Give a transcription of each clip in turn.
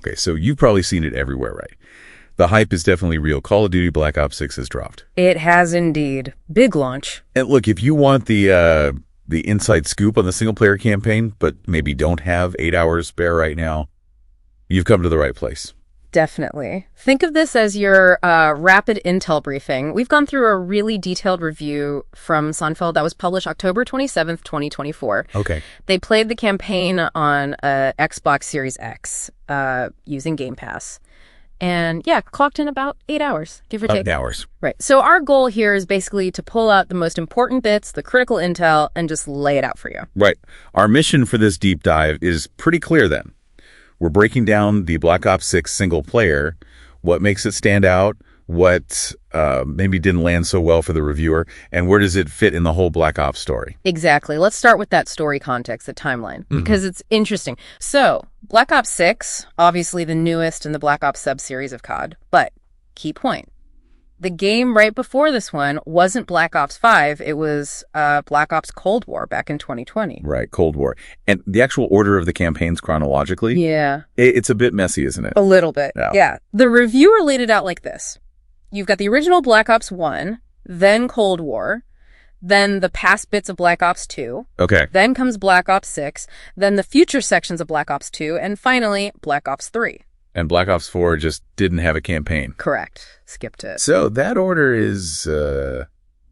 Okay, so you've probably seen it everywhere, right? The hype is definitely real. Call of Duty Black Ops 6 has dropped. It has indeed. Big launch. And look, if you want the inside scoop on the single-player campaign, but maybe don't have 8 hours spare right now, you've come to the right place. Definitely. Think of this as your rapid intel briefing. We've gone through a really detailed review from Seinfeld that was published October 27th, 2024. Okay. They played the campaign on Xbox Series X using Game Pass. And yeah, clocked in about 8 hours, give or take. 8 hours. Right. So our goal here is basically to pull out the most important bits, the critical intel, and just lay it out for you. Right. Our mission for this deep dive is pretty clear then. We're breaking down the Black Ops 6 single player, what makes it stand out, what maybe didn't land so well for the reviewer, and where does it fit in the whole Black Ops story. Exactly. Let's start with that story context, the timeline, because it's interesting. So, Black Ops 6, obviously the newest in the Black Ops sub-series of COD, but key point. The game right before this one wasn't Black Ops 5, it was Black Ops Cold War back in 2020. Right, Cold War. And the actual order of the campaigns chronologically, it's a bit messy, isn't it? A little bit, yeah. The reviewer laid it out like this. You've got the original Black Ops 1, then Cold War, then the past bits of Black Ops 2. Okay. Then comes Black Ops 6, then the future sections of Black Ops 2, and finally, Black Ops 3. And Black Ops 4 just didn't have a campaign. Correct. Skipped it. So that order is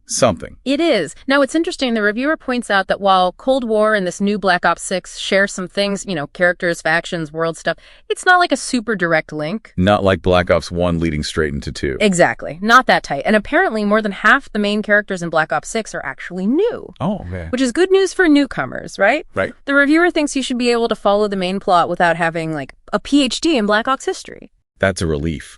something. It is. Now, it's interesting. The reviewer points out that while Cold War and this new Black Ops 6 share some things, characters, factions, world stuff, it's not like a super direct link. Not like Black Ops 1 leading straight into 2. Exactly. Not that tight. And apparently more than half the main characters in Black Ops 6 are actually new. Oh, okay. Which is good news for newcomers, right? Right. The reviewer thinks you should be able to follow the main plot without having, a PhD in Black Ops history. That's a relief.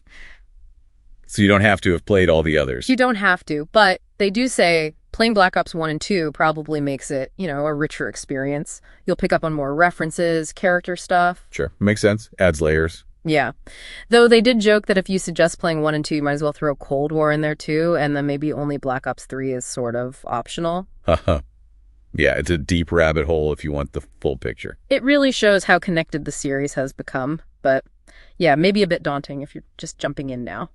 So you don't have to have played all the others. You don't have to, but they do say playing Black Ops 1 and 2 probably makes it, a richer experience. You'll pick up on more references, character stuff. Sure. Makes sense. Adds layers. Yeah. Though they did joke that if you suggest playing 1 and 2, you might as well throw Cold War in there too, and then maybe only Black Ops 3 is sort of optional. Yeah, it's a deep rabbit hole if you want the full picture. It really shows how connected the series has become, but yeah, maybe a bit daunting if you're just jumping in now.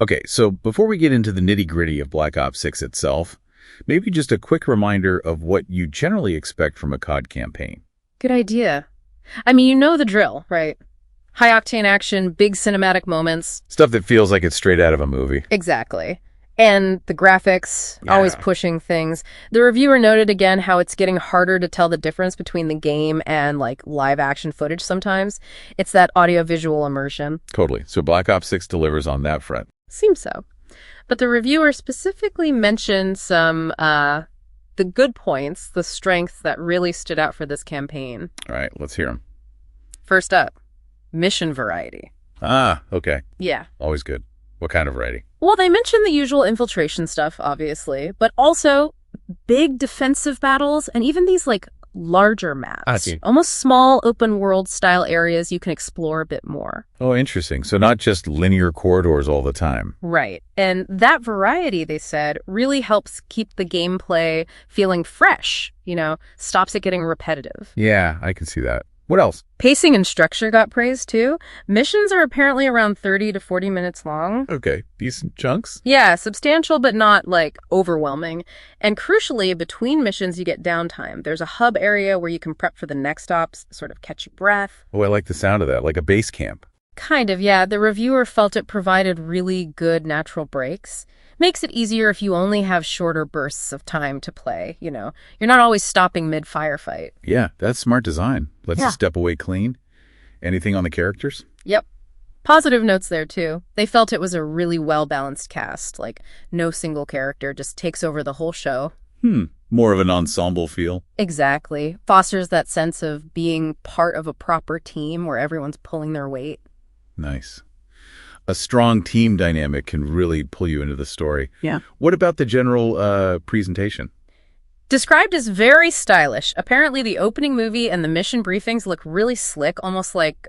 Okay, so before we get into the nitty-gritty of Black Ops 6 itself, maybe just a quick reminder of what you generally expect from a COD campaign. Good idea. I mean, you know the drill, right? High-octane action, big cinematic moments. Stuff that feels like it's straight out of a movie. Exactly. And the graphics, always pushing things. The reviewer noted again how it's getting harder to tell the difference between the game and live action footage sometimes. It's that audio-visual immersion. Totally. So Black Ops 6 delivers on that front. Seems so. But the reviewer specifically mentioned some the good points, the strengths that really stood out for this campaign. All right, let's hear them. First up, mission variety. Ah, okay. Yeah. Always good. What kind of variety? Well, they mentioned the usual infiltration stuff, obviously, but also big defensive battles and even these larger maps. Almost small open world style areas you can explore a bit more. Oh, interesting. So not just linear corridors all the time. Right. And that variety, they said, really helps keep the gameplay feeling fresh, stops it getting repetitive. Yeah, I can see that. What else? Pacing and structure got praised, too. Missions are apparently around 30 to 40 minutes long. Okay, decent chunks. Yeah, substantial, but not, overwhelming. And crucially, between missions, you get downtime. There's a hub area where you can prep for the next stops, sort of catch your breath. Oh, I like the sound of that, like a base camp. Kind of, yeah. The reviewer felt it provided really good natural breaks. Makes it easier if you only have shorter bursts of time to play, You're not always stopping mid-firefight. Yeah, that's smart design. Lets you step away clean. Anything on the characters? Yep. Positive notes there, too. They felt it was a really well-balanced cast. No single character just takes over the whole show. More of an ensemble feel. Exactly. Fosters that sense of being part of a proper team where everyone's pulling their weight. Nice. A strong team dynamic can really pull you into the story. Yeah. What about the general presentation? Described as very stylish. Apparently, the opening movie and the mission briefings look really slick, almost like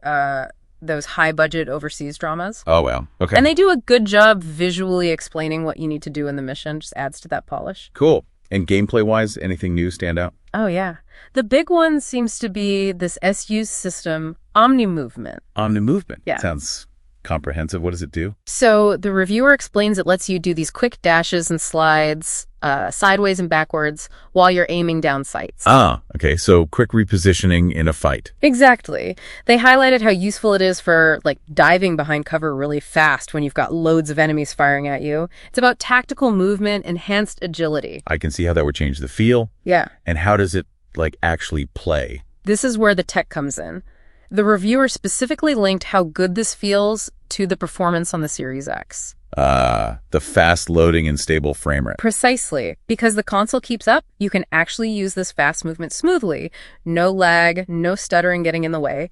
those high-budget overseas dramas. Oh, wow. Okay. And they do a good job visually explaining what you need to do in the mission. Just adds to that polish. Cool. And gameplay-wise, anything new stand out? Oh, yeah. The big one seems to be this SU system, Omni-Movement. Omni-Movement. Yeah. Sounds comprehensive. What does it do? So the reviewer explains it lets you do these quick dashes and slides, sideways and backwards, while you're aiming down sights. Ah, okay. So quick repositioning in a fight. Exactly. They highlighted how useful it is for, like, diving behind cover really fast when you've got loads of enemies firing at you. It's about tactical movement, enhanced agility. I can see how that would change the feel. Yeah. And how does it, like, actually play? This is where the tech comes in. The reviewer specifically linked how good this feels to the performance on the Series X. The fast loading and stable frame rate. Precisely. Because the console keeps up, you can actually use this fast movement smoothly. No lag, no stuttering getting in the way.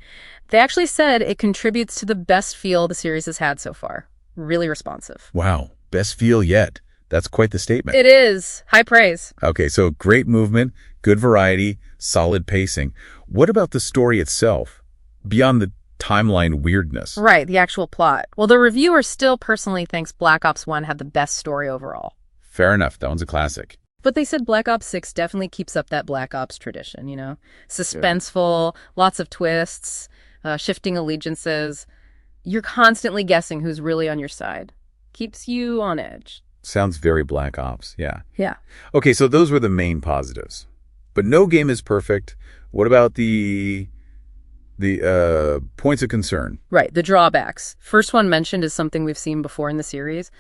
They actually said it contributes to the best feel the series has had so far. Really responsive. Wow. Best feel yet. That's quite the statement. It is. High praise. Okay, so great movement, good variety, solid pacing. What about the story itself? Beyond the timeline weirdness. Right, the actual plot. Well, the reviewer still personally thinks Black Ops 1 had the best story overall. Fair enough. That one's a classic. But they said Black Ops 6 definitely keeps up that Black Ops tradition, you know? Suspenseful, lots of twists, shifting allegiances. You're constantly guessing who's really on your side. Keeps you on edge. Sounds very Black Ops, yeah. Yeah. Okay, so those were the main positives. But no game is perfect. What about the points of concern? Right, the drawbacks. First one mentioned is something we've seen before in the series.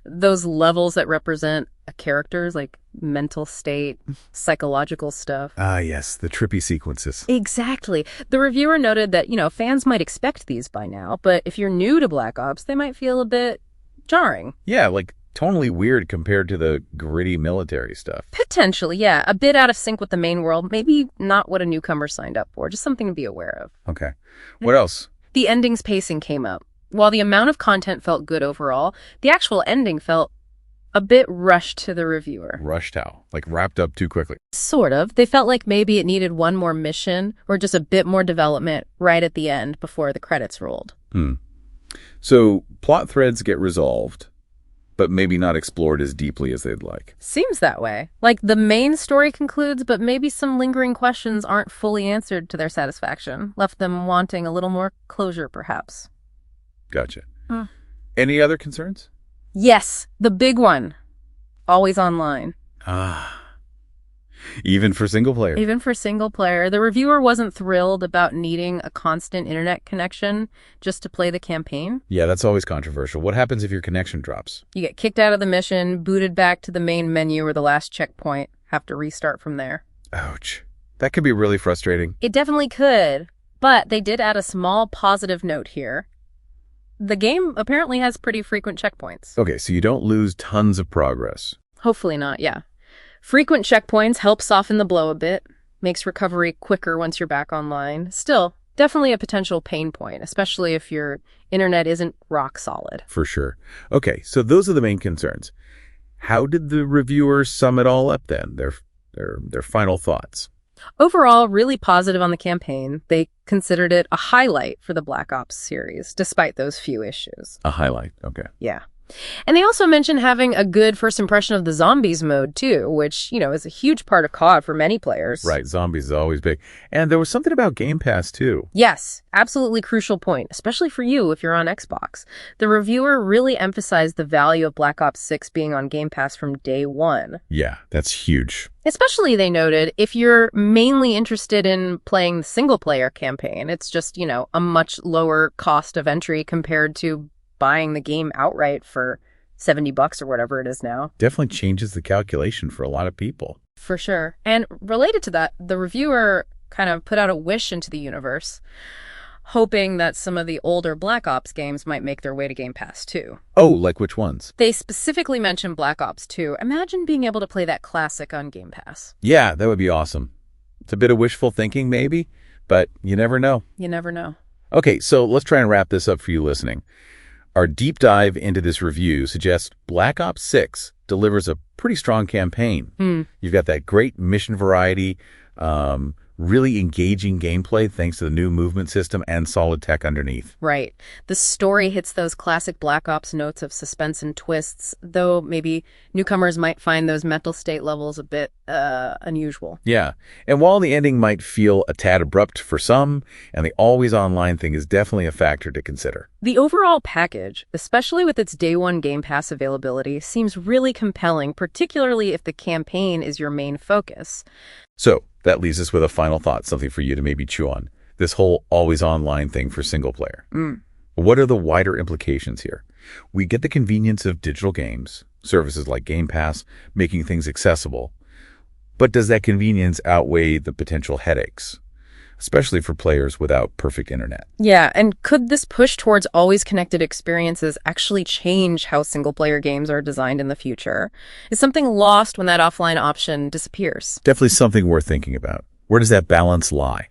Those levels that represent a character's, like, mental state, psychological stuff. Ah, yes, the trippy sequences. Exactly. The reviewer noted that, fans might expect these by now, but if you're new to Black Ops, they might feel a bit jarring. Yeah, like totally weird compared to the gritty military stuff. Potentially, yeah. A bit out of sync with the main world. Maybe not what a newcomer signed up for. Just something to be aware of. Okay. What else? The ending's pacing came up. While the amount of content felt good overall, the actual ending felt a bit rushed to the reviewer. Rushed how? Like wrapped up too quickly? Sort of. They felt like maybe it needed one more mission or just a bit more development right at the end before the credits rolled. So plot threads get resolved, but maybe not explored as deeply as they'd like. Seems that way. Like the main story concludes, but maybe some lingering questions aren't fully answered to their satisfaction. Left them wanting a little more closure, perhaps. Gotcha. Any other concerns? Yes, the big one. Always online. Even for single player. Even for single player. The reviewer wasn't thrilled about needing a constant internet connection just to play the campaign. Yeah, that's always controversial. What happens if your connection drops? You get kicked out of the mission, booted back to the main menu or the last checkpoint, have to restart from there. Ouch. That could be really frustrating. It definitely could, but they did add a small positive note here. The game apparently has pretty frequent checkpoints. Okay, so you don't lose tons of progress. Hopefully not, yeah. Frequent checkpoints help soften the blow a bit, makes recovery quicker once you're back online. Still, definitely a potential pain point, especially if your internet isn't rock solid. For sure. Okay, so those are the main concerns. How did the reviewers sum it all up then? Their final thoughts. Overall, really positive on the campaign. They considered it a highlight for the Black Ops series, despite those few issues. A highlight, okay. Yeah. And they also mentioned having a good first impression of the zombies mode, too, which, is a huge part of COD for many players. Right, zombies is always big. And there was something about Game Pass, too. Yes, absolutely crucial point, especially for you if you're on Xbox. The reviewer really emphasized the value of Black Ops 6 being on Game Pass from day one. Yeah, that's huge. Especially, they noted, if you're mainly interested in playing the single-player campaign, it's just, a much lower cost of entry compared to buying the game outright for $70 or whatever it is now. Definitely changes the calculation for a lot of people. For sure. And related to that, the reviewer kind of put out a wish into the universe, hoping that some of the older Black Ops games might make their way to Game Pass too. Oh, like which ones? They specifically mentioned Black Ops 2. Imagine being able to play that classic on Game Pass. Yeah, that would be awesome. It's a bit of wishful thinking maybe, but you never know. You never know. Okay, so let's try and wrap this up for you listening. Our deep dive into this review suggests Black Ops 6 delivers a pretty strong campaign. You've got that great mission variety, really engaging gameplay thanks to the new movement system and solid tech underneath. Right. The story hits those classic Black Ops notes of suspense and twists, though maybe newcomers might find those mental state levels a bit unusual. Yeah, and while the ending might feel a tad abrupt for some, and the always online thing is definitely a factor to consider. The overall package, especially with its day one Game Pass availability, seems really compelling, particularly if the campaign is your main focus. So that leaves us with a final thought, something for you to maybe chew on. This whole always online thing for single player. What are the wider implications here? We get the convenience of digital games, services like Game Pass, making things accessible. But does that convenience outweigh the potential headaches, especially for players without perfect internet? Yeah, and could this push towards always connected experiences actually change how single-player games are designed in the future? Is something lost when that offline option disappears? Definitely something worth thinking about. Where does that balance lie?